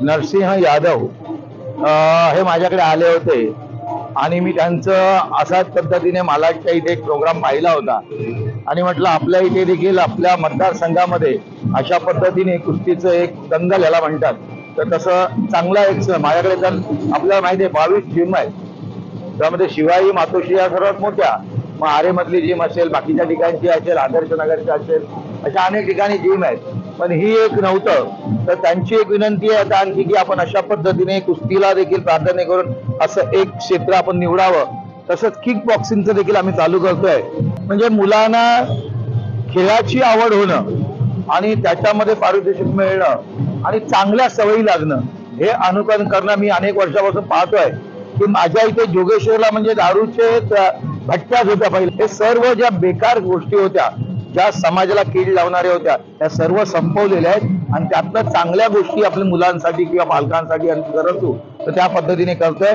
नरसिंह यादव हे माझ्याकडे आले होते आणि मी त्यांचं अशाच पद्धतीने मालाडच्या इथे एक प्रोग्राम पाहिला होता आणि म्हटलं आपल्या इथे देखील आपल्या मतदारसंघामध्ये अशा पद्धतीने कुस्तीचं एक दंगल याला म्हणतात, तर तसं चांगला एक माझ्याकडे तर आपल्याला माहिती आहे 22 जिम आहेत, त्यामध्ये शिवाई मातोश्री या सर्वात मोठ्या, मग आरेमधली जिम असेल, बाकीच्या ठिकाणची असेल, आदर्श नगरची असेल, अशा अनेक ठिकाणी जिम आहेत, पण ही एक नव्हतं. तर त्यांची एक विनंती आहे आता आणखी की आपण अशा पद्धतीने कुस्तीला देखील प्राधान्य करून असं एक क्षेत्र आपण निवडावं. तसंच किक बॉक्सिंगचं देखील आम्ही चालू करतोय. म्हणजे मुलांना खेळाची आवड होणं आणि त्याच्यामध्ये पारितोषिक मिळणं आणि चांगल्या सवयी लागणं हे अनुकरण करणं मी अनेक वर्षापासून पाहतोय की माझ्या इथे जोगेश्वरला म्हणजे दारूचे भट्ट्याच होत्या पहिले. हे सर्व ज्या बेकार गोष्टी होत्या, ज्या समाजाला कीड लावणाऱ्या होत्या, त्या सर्व संपवलेल्या आहेत आणि त्यातनं चांगल्या गोष्टी आपल्या मुलांसाठी किंवा पालकांसाठी आम्ही करत असू, तर त्या पद्धतीने करतोय.